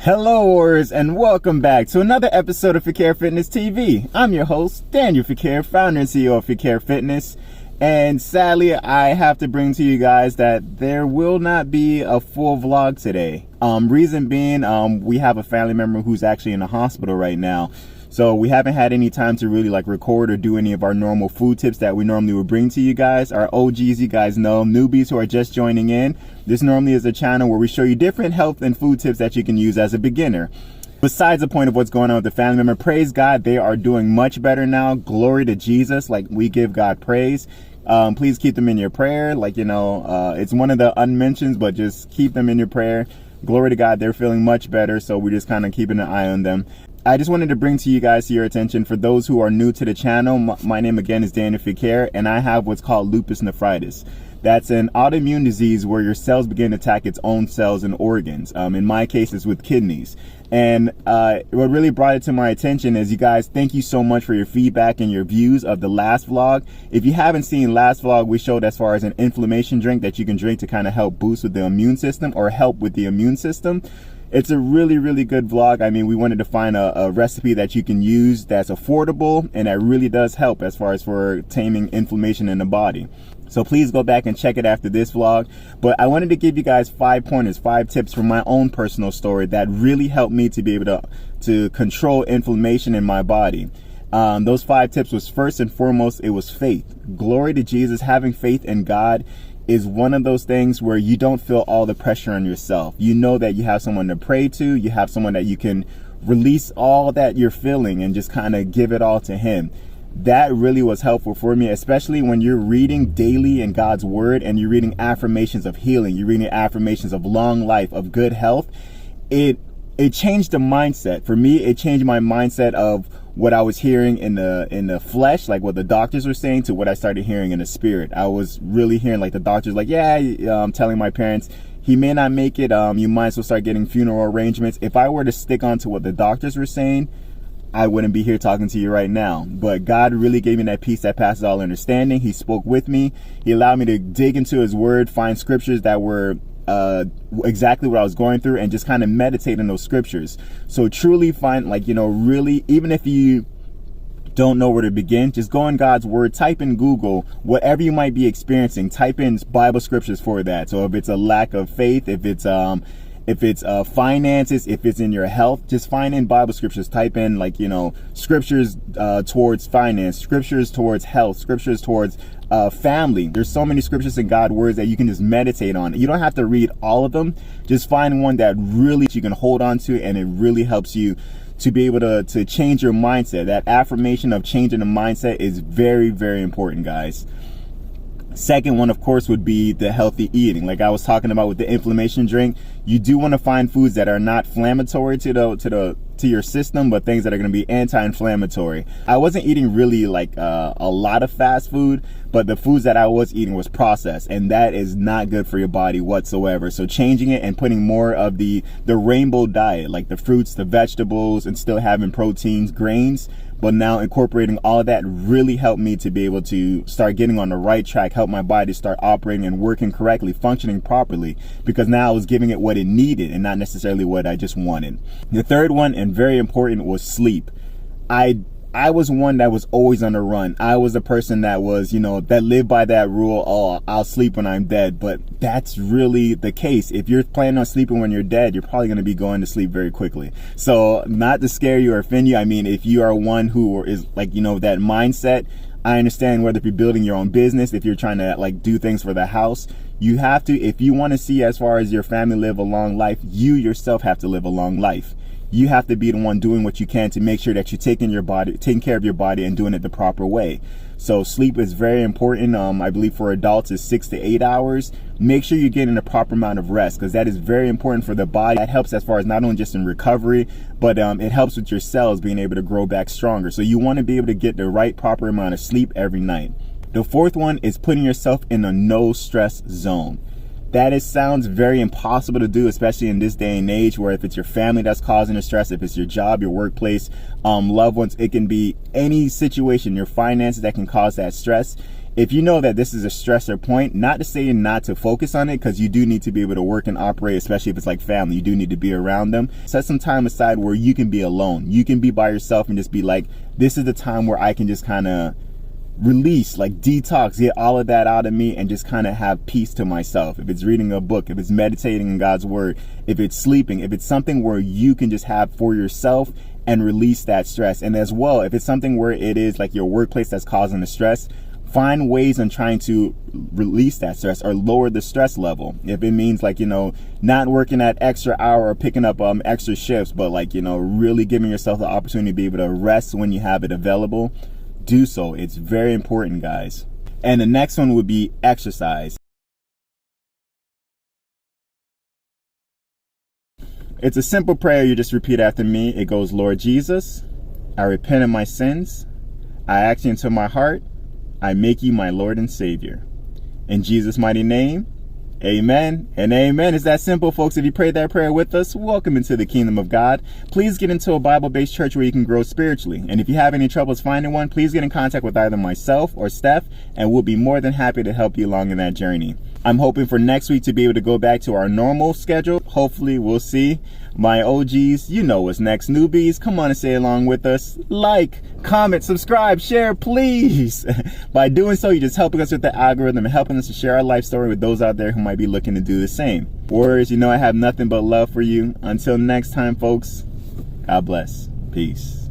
Hello warriors, and welcome back to another episode of Fakir Fitness TV. I'm your host, Daniel Fakir, founder and CEO of Fakir Fitness. And sadly, I have to bring to you guys that there will not be a full vlog today. Reason being, we have a family member who's actually in the hospital right now. So we haven't had any time to really record or do any of our normal food tips that we normally would bring to you guys. Our OGs, you guys know, newbies who are just joining in. This normally is a channel where we show you different health and food tips that you can use as a beginner. Besides the point of what's going on with the family member, praise God, they are doing much better now. Glory to Jesus, we give God praise. Please keep them in your prayer. It's one of the unmentions, but just keep them in your prayer. Glory to God, they're feeling much better. So we're just kind of keeping an eye on them. I just wanted to bring to you guys your attention, for those who are new to the channel, my name again is Daniel Fakir, and I have what's called lupus nephritis. That's an autoimmune disease where your cells begin to attack its own cells and organs. In my case, it's with kidneys. And what really brought it to my attention is, you guys, thank you so much for your feedback and your views of the last vlog. If you haven't seen last vlog, we showed as far as an inflammation drink that you can drink to kind of help boost with the immune system, or help with the immune system. It's a really, really good vlog. I mean, we wanted to find a recipe that you can use that's affordable and that really does help as far as for taming inflammation in the body. So please go back and check it after this vlog. But I wanted to give you guys 5 pointers, 5 tips from my own personal story that really helped me to be able to control inflammation in my body. Those 5 tips was, first and foremost, it was faith. Glory to Jesus. Having faith in God is one of those things where you don't feel all the pressure on yourself. You know that you have someone to pray to, you have someone that you can release all that you're feeling and just kind of give it all to Him. That really was helpful for me, especially when you're reading daily in God's word and you're reading affirmations of healing, you're reading affirmations of long life, of good health. It changed the mindset. For me, it changed my mindset of what I was hearing in the flesh, like what the doctors were saying, to what I started hearing in the spirit. I was really hearing the doctors I'm telling my parents, he may not make it, you might as well start getting funeral arrangements. If I were to stick on to what the doctors were saying, I wouldn't be here talking to you right now. But God really gave me that peace that passes all understanding. He spoke with me. He allowed me to dig into His word, find scriptures that were exactly what I was going through, and just kind of meditate on those scriptures. So truly find, really, even if you don't know where to begin, just go in God's word, type in Google whatever you might be experiencing, type in Bible scriptures for that. So if it's a lack of faith, if it's finances, if it's in your health, just find in Bible scriptures. Type in scriptures towards finance, scriptures towards health, scriptures towards family. There's so many scriptures in God's words that you can just meditate on. You don't have to read all of them. Just find one that really you can hold on to, and it really helps you to be able to change your mindset. That affirmation of changing the mindset is very, very important, guys. Second one, of course, would be the healthy eating. Like I was talking about with the inflammation drink, you do want to find foods that are not inflammatory to your system, but things that are going to be anti-inflammatory. I wasn't eating really a lot of fast food, but the foods that I was eating was processed, and that is not good for your body whatsoever. So changing it and putting more of the rainbow diet, like the fruits, the vegetables, and still having proteins, grains, but now incorporating all of that really helped me to be able to start getting on the right track, help my body start operating and working correctly, functioning properly, because now I was giving it what it needed and not necessarily what I just wanted. The third one, and very important, was sleep. I was one that was always on the run. I was the person that was, that lived by that rule, oh, I'll sleep when I'm dead. But that's really the case. If you're planning on sleeping when you're dead, you're probably going to be going to sleep very quickly. So not to scare you or offend you, I mean, if you are one who is that mindset, I understand whether if you're building your own business, if you're trying to do things for the house, you have to, if you want to see as far as your family live a long life, you yourself have to live a long life. You have to be the one doing what you can to make sure that you're taking care of your body and doing it the proper way. So sleep is very important. I believe for adults is 6 to 8 hours. Make sure you're getting the proper amount of rest, because that is very important for the body. That helps as far as not only just in recovery, but it helps with your cells being able to grow back stronger. So you want to be able to get the right proper amount of sleep every night. The fourth one is putting yourself in a no stress zone. That sounds very impossible to do, especially in this day and age, where if it's your family that's causing the stress, if it's your job, your workplace, loved ones, it can be any situation, your finances that can cause that stress. if you know that this is a stressor point, not to say not to focus on it, because you do need to be able to work and operate, especially if it's like family. You do need to be around them. Set some time aside where you can be alone. You can be by yourself and just be like, this is the time where I can just kind of release, like detox, get all of that out of me and just kind of have peace to myself. If it's reading a book, if it's meditating in God's word, if it's sleeping, if it's something where you can just have for yourself and release that stress. And as well, if it's something where it is like your workplace that's causing the stress, find ways on trying to release that stress or lower the stress level. If it means like, not working that extra hour or picking up extra shifts, but like, really giving yourself the opportunity to be able to rest when you have it available, do so. It's very important, guys. And the next one would be exercise. It's a simple prayer. You just repeat after me. It goes, Lord Jesus, I repent of my sins. I ask you into my heart. I make you my Lord and Savior. In Jesus' mighty name, amen and amen. It's that simple, folks. If you prayed that prayer with us, welcome into the kingdom of God. Please get into a Bible-based church where you can grow spiritually. And if you have any troubles finding one, please get in contact with either myself or Steph, and we'll be more than happy to help you along in that journey. I'm hoping for next week to be able to go back to our normal schedule. Hopefully, we'll see. My OGs, you know what's next. Newbies, come on and say along with us. Like, comment, subscribe, share, please. By doing so, you're just helping us with the algorithm and helping us to share our life story with those out there who might be looking to do the same. Warriors, I have nothing but love for you. Until next time, folks, God bless. Peace.